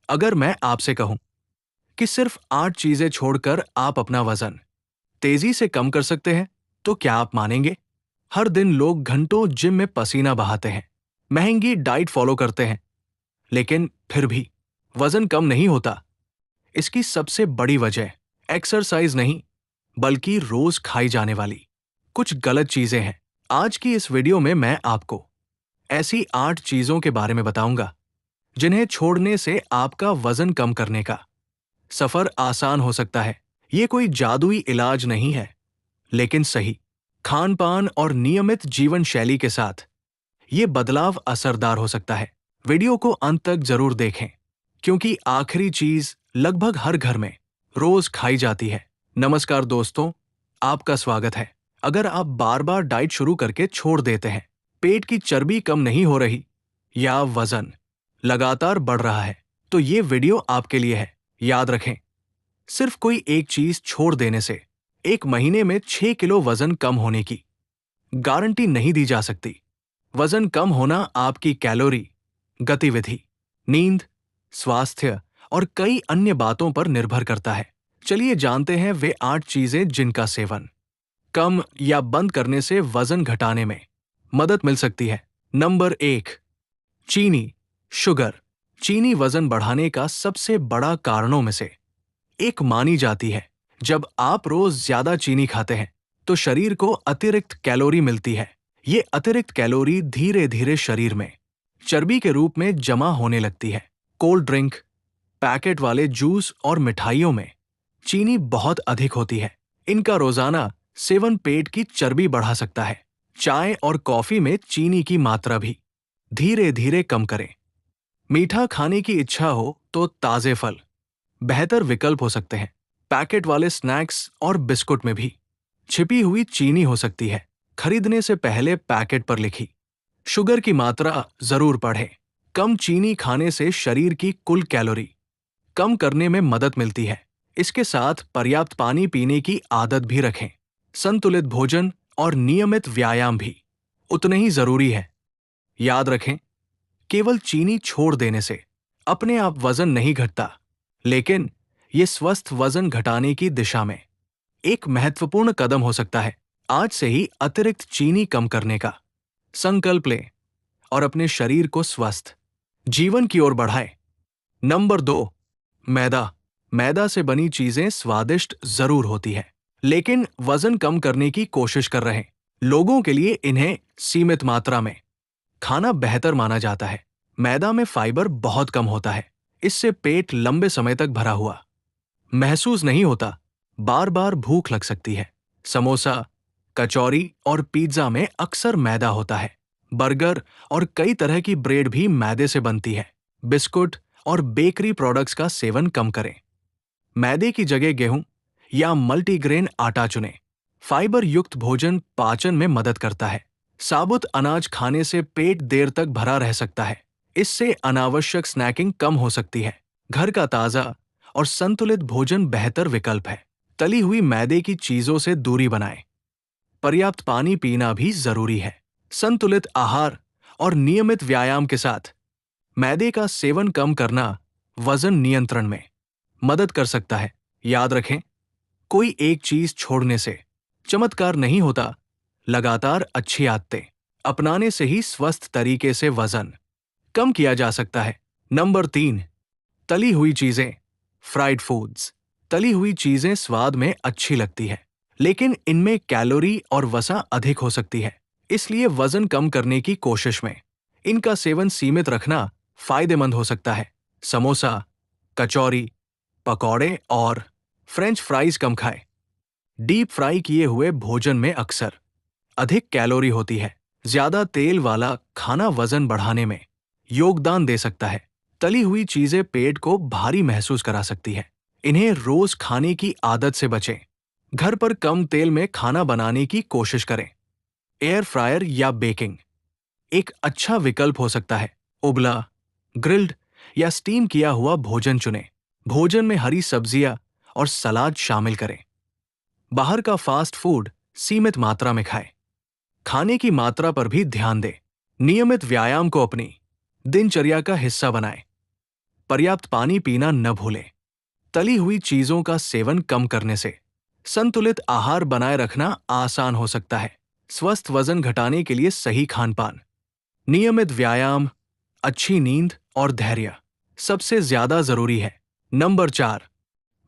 अगर मैं आपसे कहूं कि सिर्फ 8 चीजें छोड़कर आप अपना वजन तेजी से कम कर सकते हैं, तो क्या आप मानेंगे? हर दिन लोग घंटों जिम में पसीना बहाते हैं, महंगी डाइट फॉलो करते हैं, लेकिन फिर भी वजन कम नहीं होता। इसकी सबसे बड़ी वजह एक्सरसाइज नहीं, बल्कि रोज खाई जाने वाली कुछ गलत चीजें हैं। आज की इस वीडियो में मैं आपको ऐसी 8 चीजों के बारे में बताऊंगा जिन्हें छोड़ने से आपका वजन कम करने का सफर आसान हो सकता है। ये कोई जादुई इलाज नहीं है, लेकिन सही खान पान और नियमित जीवन शैली के साथ ये बदलाव असरदार हो सकता है। वीडियो को अंत तक जरूर देखें, क्योंकि आखिरी चीज लगभग हर घर में रोज खाई जाती है। नमस्कार दोस्तों, आपका स्वागत है। अगर आप बार बार डाइट शुरू करके छोड़ देते हैं, पेट की चर्बी कम नहीं हो रही या वजन लगातार बढ़ रहा है, तो ये वीडियो आपके लिए है। याद रखें, सिर्फ कोई एक चीज छोड़ देने से 1 महीने में 6 किलो वजन कम होने की गारंटी नहीं दी जा सकती। वजन कम होना आपकी कैलोरी, गतिविधि, नींद, स्वास्थ्य और कई अन्य बातों पर निर्भर करता है। चलिए जानते हैं वे 8 चीजें जिनका सेवन कम या बंद करने से वजन घटाने में मदद मिल सकती है। नंबर 1, चीनी, शुगर। चीनी वजन बढ़ाने का सबसे बड़ा कारणों में से एक मानी जाती है। जब आप रोज ज्यादा चीनी खाते हैं, तो शरीर को अतिरिक्त कैलोरी मिलती है। ये अतिरिक्त कैलोरी धीरे धीरे शरीर में चर्बी के रूप में जमा होने लगती है। कोल्ड ड्रिंक, पैकेट वाले जूस और मिठाइयों में चीनी बहुत अधिक होती है। इनका रोजाना सेवन पेट की चर्बी बढ़ा सकता है। चाय और कॉफी में चीनी की मात्रा भी धीरे धीरे कम करें। मीठा खाने की इच्छा हो तो ताजे फल बेहतर विकल्प हो सकते हैं। पैकेट वाले स्नैक्स और बिस्कुट में भी छिपी हुई चीनी हो सकती है। खरीदने से पहले पैकेट पर लिखी शुगर की मात्रा जरूर पढ़ें। कम चीनी खाने से शरीर की कुल कैलोरी कम करने में मदद मिलती है। इसके साथ पर्याप्त पानी पीने की आदत भी रखें। संतुलित भोजन और नियमित व्यायाम भी उतने ही जरूरी है। याद रखें, केवल चीनी छोड़ देने से अपने आप वजन नहीं घटता, लेकिन ये स्वस्थ वजन घटाने की दिशा में एक महत्वपूर्ण कदम हो सकता है। आज से ही अतिरिक्त चीनी कम करने का संकल्प लें और अपने शरीर को स्वस्थ जीवन की ओर बढ़ाएं। नंबर 2, मैदा। मैदा से बनी चीजें स्वादिष्ट जरूर होती है, लेकिन वजन कम करने की कोशिश कर रहे लोगों के लिए इन्हें सीमित मात्रा में खाना बेहतर माना जाता है। मैदा में फाइबर बहुत कम होता है। इससे पेट लंबे समय तक भरा हुआ महसूस नहीं होता। बार बार भूख लग सकती है। समोसा, कचौरी और पिज्जा में अक्सर मैदा होता है। बर्गर और कई तरह की ब्रेड भी मैदे से बनती है। बिस्कुट और बेकरी प्रोडक्ट्स का सेवन कम करें। मैदे की जगह गेहूं या मल्टीग्रेन आटा चुनें। फाइबर युक्त भोजन पाचन में मदद करता है। साबुत अनाज खाने से पेट देर तक भरा रह सकता है। इससे अनावश्यक स्नैकिंग कम हो सकती है। घर का ताजा और संतुलित भोजन बेहतर विकल्प है। तली हुई मैदे की चीजों से दूरी बनाएं। पर्याप्त पानी पीना भी जरूरी है। संतुलित आहार और नियमित व्यायाम के साथ मैदे का सेवन कम करना वजन नियंत्रण में मदद कर सकता है। याद रखें, कोई एक चीज छोड़ने से चमत्कार नहीं होता। लगातार अच्छी आदतें अपनाने से ही स्वस्थ तरीके से वजन कम किया जा सकता है। नंबर 3, तली हुई चीजें, फ्राइड फूड्स। तली हुई चीजें स्वाद में अच्छी लगती है, लेकिन इनमें कैलोरी और वसा अधिक हो सकती है। इसलिए वजन कम करने की कोशिश में इनका सेवन सीमित रखना फायदेमंद हो सकता है। समोसा, कचौरी, पकौड़े और फ्रेंच फ्राइज कम खाएं। डीप फ्राई किए हुए भोजन में अक्सर अधिक कैलोरी होती है। ज्यादा तेल वाला खाना वजन बढ़ाने में योगदान दे सकता है। तली हुई चीजें पेट को भारी महसूस करा सकती है। इन्हें रोज खाने की आदत से बचें। घर पर कम तेल में खाना बनाने की कोशिश करें। एयर फ्रायर या बेकिंग एक अच्छा विकल्प हो सकता है। उबला, ग्रिल्ड या स्टीम किया हुआ भोजन चुनें। भोजन में हरी सब्जियां और सलाद शामिल करें। बाहर का फास्ट फूड सीमित मात्रा में खाएं। खाने की मात्रा पर भी ध्यान दें। नियमित व्यायाम को अपनी दिनचर्या का हिस्सा बनाएं। पर्याप्त पानी पीना न भूलें। तली हुई चीजों का सेवन कम करने से संतुलित आहार बनाए रखना आसान हो सकता है। स्वस्थ वजन घटाने के लिए सही खान-पान, नियमित व्यायाम, अच्छी नींद और धैर्य सबसे ज्यादा जरूरी है। नंबर 4,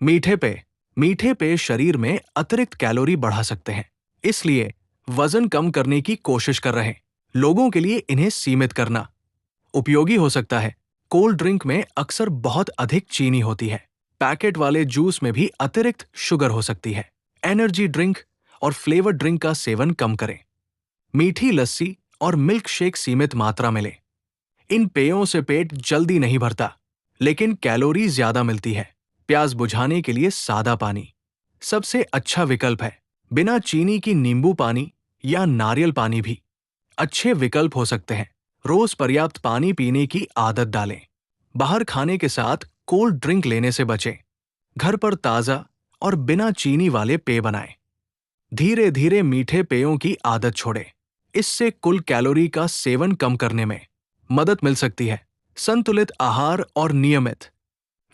मीठे पेय। मीठे पेय शरीर में अतिरिक्त कैलोरी बढ़ा सकते हैं, इसलिए वजन कम करने की कोशिश कर रहे लोगों के लिए इन्हें सीमित करना उपयोगी हो सकता है। कोल्ड ड्रिंक में अक्सर बहुत अधिक चीनी होती है। पैकेट वाले जूस में भी अतिरिक्त शुगर हो सकती है। एनर्जी ड्रिंक और फ्लेवर ड्रिंक का सेवन कम करें। मीठी लस्सी और मिल्क शेक सीमित मात्रा में लें। इन पेयों से पेट जल्दी नहीं भरता, लेकिन कैलोरी ज्यादा मिलती है। प्यास बुझाने के लिए सादा पानी सबसे अच्छा विकल्प है। बिना चीनी की नींबू पानी या नारियल पानी भी अच्छे विकल्प हो सकते हैं। रोज पर्याप्त पानी पीने की आदत डालें। बाहर खाने के साथ कोल्ड ड्रिंक लेने से बचें। घर पर ताज़ा और बिना चीनी वाले पेय बनाएं। धीरे धीरे मीठे पेयों की आदत छोड़ें। इससे कुल कैलोरी का सेवन कम करने में मदद मिल सकती है। संतुलित आहार और नियमित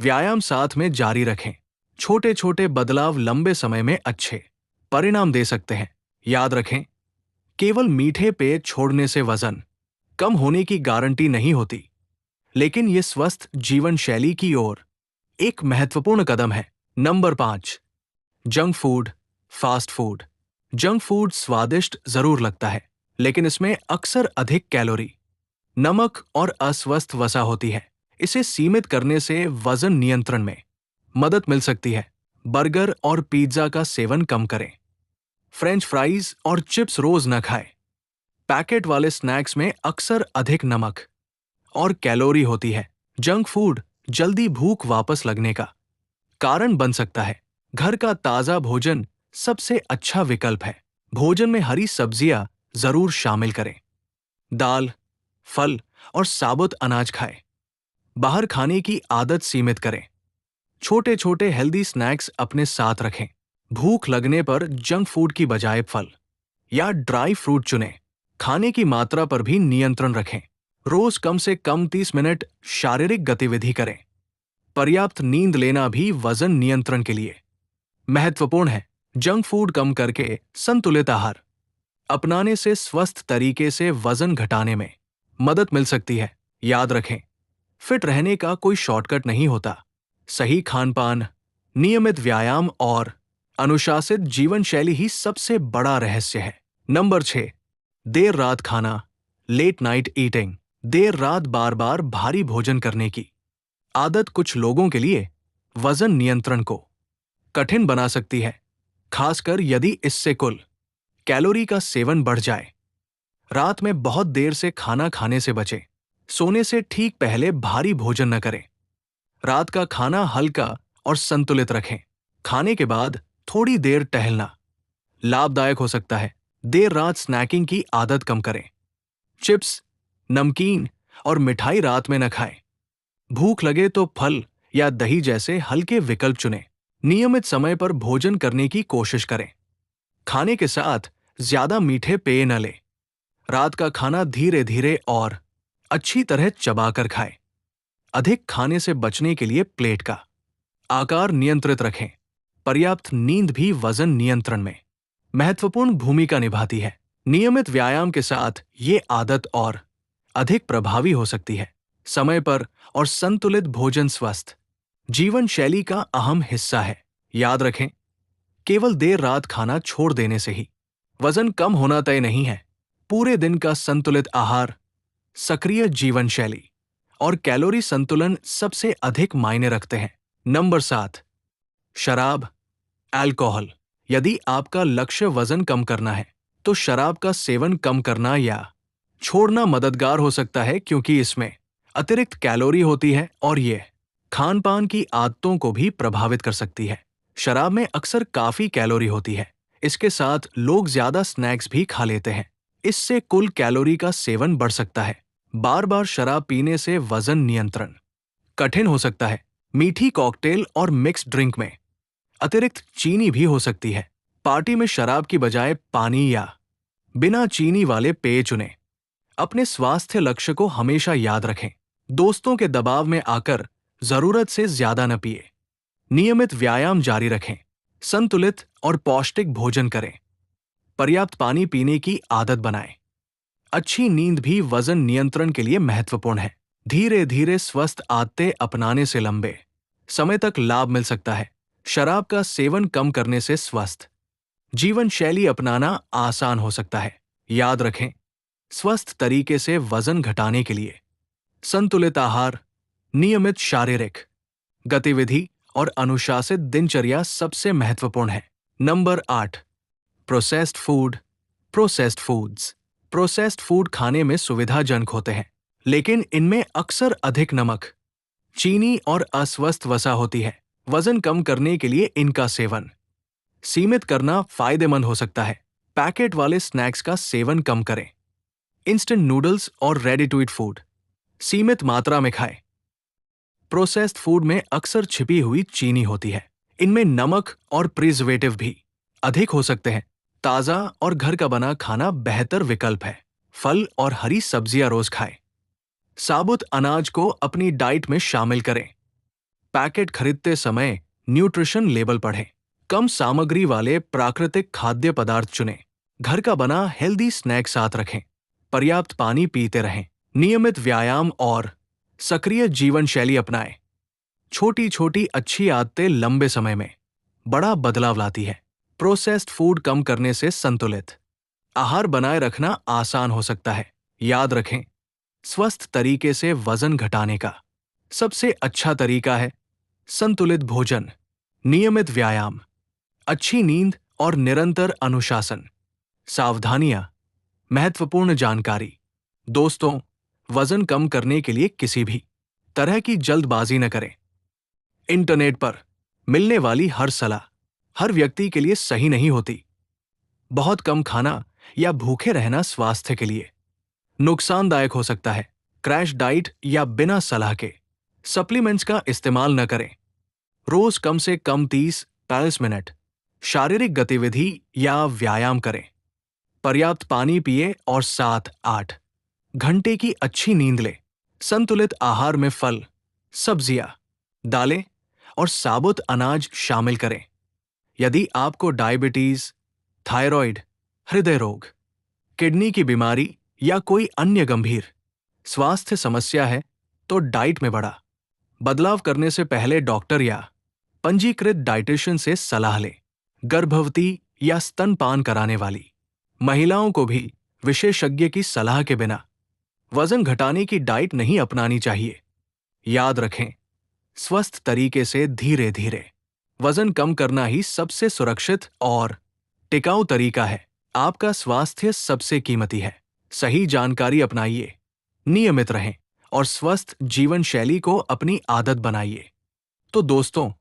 व्यायाम साथ में जारी रखें। छोटे छोटे बदलाव लंबे समय में अच्छे परिणाम दे सकते हैं। याद रखें, केवल मीठे पेय छोड़ने से वजन कम होने की गारंटी नहीं होती, लेकिन ये स्वस्थ जीवन शैली की ओर एक महत्वपूर्ण कदम है। Number 5, junk food, fast food. Junk food स्वादिष्ट जरूर लगता है, लेकिन इसमें अक्सर अधिक कैलोरी, नमक और अस्वस्थ वसा होती है। इसे सीमित करने से वजन नियंत्रण में मदद मिल सकती है। बर्गर और पिज्जा का सेवन कम करें। फ्रेंच फ्राइज और चिप्स रोज न खाएं। पैकेट वाले स्नैक्स में अक्सर अधिक नमक और कैलोरी होती है। जंक फूड जल्दी भूख वापस लगने का कारण बन सकता है। घर का ताजा भोजन सबसे अच्छा विकल्प है। भोजन में हरी सब्जियां जरूर शामिल करें। दाल, फल और साबुत अनाज खाएं। बाहर खाने की आदत सीमित करें। छोटे छोटे हेल्दी स्नैक्स अपने साथ रखें। भूख लगने पर जंक फूड की बजाय फल या ड्राई फ्रूट चुनें। खाने की मात्रा पर भी नियंत्रण रखें। रोज कम से कम 30 मिनट शारीरिक गतिविधि करें। पर्याप्त नींद लेना भी वजन नियंत्रण के लिए महत्वपूर्ण है। जंक फूड कम करके संतुलित आहार अपनाने से स्वस्थ तरीके से वजन घटाने में मदद मिल सकती है। याद रखें, फिट रहने का कोई शॉर्टकट नहीं होता। सही खान-पान, नियमित व्यायाम और अनुशासित जीवन शैली ही सबसे बड़ा रहस्य है। नंबर 6, देर रात खाना, लेट नाइट ईटिंग। देर रात बार बार भारी भोजन करने की आदत कुछ लोगों के लिए वजन नियंत्रण को कठिन बना सकती है, खासकर यदि इससे कुल कैलोरी का सेवन बढ़ जाए। रात में बहुत देर से खाना खाने से बचें। सोने से ठीक पहले भारी भोजन न करें। रात का खाना हल्का और संतुलित रखें। खाने के बाद थोड़ी देर टहलना लाभदायक हो सकता है। देर रात स्नैकिंग की आदत कम करें। चिप्स, नमकीन और मिठाई रात में न खाएं। भूख लगे तो फल या दही जैसे हल्के विकल्प चुनें। नियमित समय पर भोजन करने की कोशिश करें। खाने के साथ ज्यादा मीठे पेय न लें। रात का खाना धीरे धीरे और अच्छी तरह चबाकर खाएं। अधिक खाने से बचने के लिए प्लेट का आकार नियंत्रित रखें। पर्याप्त नींद भी वजन नियंत्रण में महत्वपूर्ण भूमिका निभाती है। नियमित व्यायाम के साथ ये आदत और अधिक प्रभावी हो सकती है। समय पर और संतुलित भोजन स्वस्थ जीवन शैली का अहम हिस्सा है। याद रखें, केवल देर रात खाना छोड़ देने से ही वजन कम होना तय नहीं है। पूरे दिन का संतुलित आहार, सक्रिय जीवन शैली और कैलोरी संतुलन सबसे अधिक मायने रखते हैं। नंबर 7, शराब, अल्कोहल। यदि आपका लक्ष्य वजन कम करना है, तो शराब का सेवन कम करना या छोड़ना मददगार हो सकता है, क्योंकि इसमें अतिरिक्त कैलोरी होती है और ये खान-पान की आदतों को भी प्रभावित कर सकती है। शराब में अक्सर काफी कैलोरी होती है। इसके साथ लोग ज्यादा स्नैक्स भी खा लेते हैं। इससे कुल कैलोरी का सेवन बढ़ सकता है। बार बार शराब पीने से वजन नियंत्रण कठिन हो सकता है। मीठी कॉकटेल और मिक्स ड्रिंक में अतिरिक्त चीनी भी हो सकती है। पार्टी में शराब की बजाय पानी या बिना चीनी वाले पेय चुनें। अपने स्वास्थ्य लक्ष्य को हमेशा याद रखें। दोस्तों के दबाव में आकर जरूरत से ज्यादा न पिए। नियमित व्यायाम जारी रखें। संतुलित और पौष्टिक भोजन करें। पर्याप्त पानी पीने की आदत बनाएं। अच्छी नींद भी वजन नियंत्रण के लिए महत्वपूर्ण है। धीरे धीरे स्वस्थ आदतें अपनाने से लंबे समय तक लाभ मिल सकता है। शराब का सेवन कम करने से स्वस्थ जीवन शैली अपनाना आसान हो सकता है। याद रखें, स्वस्थ तरीके से वजन घटाने के लिए संतुलित आहार, नियमित शारीरिक गतिविधि और अनुशासित दिनचर्या सबसे महत्वपूर्ण है। Number 8, processed food. Processed foods processed food खाने में सुविधाजनक होते हैं, लेकिन इनमें अक्सर अधिक नमक, चीनी और अस्वस्थ वसा होती है। वजन कम करने के लिए इनका सेवन सीमित करना फायदेमंद हो सकता है। पैकेट वाले स्नैक्स का सेवन कम करें। इंस्टेंट नूडल्स और रेडी टू ईट फूड सीमित मात्रा में खाएं। प्रोसेस्ड फूड में अक्सर छिपी हुई चीनी होती है। इनमें नमक और प्रिजर्वेटिव भी अधिक हो सकते हैं। ताज़ा और घर का बना खाना बेहतर विकल्प है। फल और हरी सब्जियां रोज खाएं। साबुत अनाज को अपनी डाइट में शामिल करें। पैकेट खरीदते समय न्यूट्रिशन लेबल पढ़ें। कम सामग्री वाले प्राकृतिक खाद्य पदार्थ चुनें। घर का बना हेल्दी स्नैक साथ रखें। पर्याप्त पानी पीते रहें। नियमित व्यायाम और सक्रिय जीवन शैली अपनाएं। छोटी छोटी अच्छी आदतें लंबे समय में बड़ा बदलाव लाती है। प्रोसेस्ड फूड कम करने से संतुलित आहार बनाए रखना आसान हो सकता है। याद रखें, स्वस्थ तरीके से वजन घटाने का सबसे अच्छा तरीका है संतुलित भोजन, नियमित व्यायाम, अच्छी नींद और निरंतर अनुशासन। सावधानियां, महत्वपूर्ण जानकारी। दोस्तों, वजन कम करने के लिए किसी भी तरह की जल्दबाजी न करें। इंटरनेट पर मिलने वाली हर सलाह हर व्यक्ति के लिए सही नहीं होती। बहुत कम खाना या भूखे रहना स्वास्थ्य के लिए नुकसानदायक हो सकता है। क्रैश डाइट या बिना सलाह के सप्लीमेंट्स का इस्तेमाल न करें। रोज कम से कम 30-40 मिनट शारीरिक गतिविधि या व्यायाम करें। पर्याप्त पानी पिए और 7-8 घंटे की अच्छी नींद लें। संतुलित आहार में फल, सब्जियां, दालें और साबुत अनाज शामिल करें। यदि आपको डायबिटीज, थायराइड, हृदय रोग, किडनी की बीमारी या कोई अन्य गंभीर स्वास्थ्य समस्या है, तो डाइट में बड़ा बदलाव करने से पहले डॉक्टर या पंजीकृत डाइटिशियन से सलाह लें। गर्भवती या स्तनपान कराने वाली महिलाओं को भी विशेषज्ञ की सलाह के बिना वजन घटाने की डाइट नहीं अपनानी चाहिए। याद रखें, स्वस्थ तरीके से धीरे धीरे वजन कम करना ही सबसे सुरक्षित और टिकाऊ तरीका है। आपका स्वास्थ्य सबसे कीमती है। सही जानकारी अपनाइए, नियमित रहें और स्वस्थ जीवन शैली को अपनी आदत बनाइए। तो दोस्तों,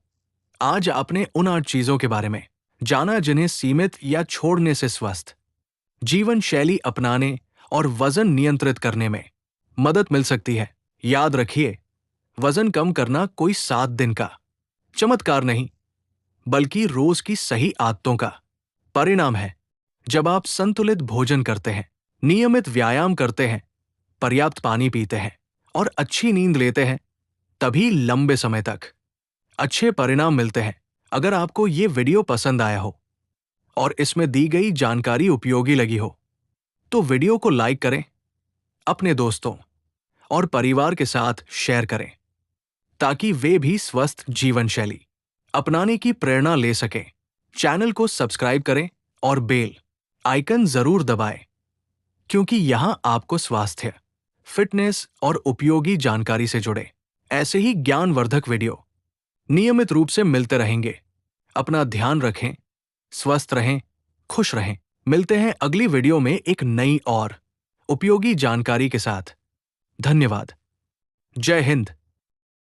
आज आपने उन 8 चीजों के बारे में जाना जिन्हें सीमित या छोड़ने से स्वस्थ जीवन शैली अपनाने और वजन नियंत्रित करने में मदद मिल सकती है। याद रखिए, वजन कम करना कोई 7 दिन का चमत्कार नहीं, बल्कि रोज की सही आदतों का परिणाम है। जब आप संतुलित भोजन करते हैं, नियमित व्यायाम करते हैं, पर्याप्त पानी पीते हैं और अच्छी नींद लेते हैं, तभी लंबे समय तक अच्छे परिणाम मिलते हैं। अगर आपको ये वीडियो पसंद आया हो और इसमें दी गई जानकारी उपयोगी लगी हो, तो वीडियो को लाइक करें, अपने दोस्तों और परिवार के साथ शेयर करें, ताकि वे भी स्वस्थ जीवन शैली अपनाने की प्रेरणा ले सकें। चैनल को सब्सक्राइब करें और बेल आइकन जरूर दबाएं, क्योंकि यहां आपको स्वास्थ्य, फिटनेस और उपयोगी जानकारी से जुड़े ऐसे ही ज्ञानवर्धक वीडियो नियमित रूप से मिलते रहेंगे। अपना ध्यान रखें, स्वस्थ रहें, खुश रहें। मिलते हैं अगली वीडियो में एक नई और उपयोगी जानकारी के साथ। धन्यवाद। जय हिंद।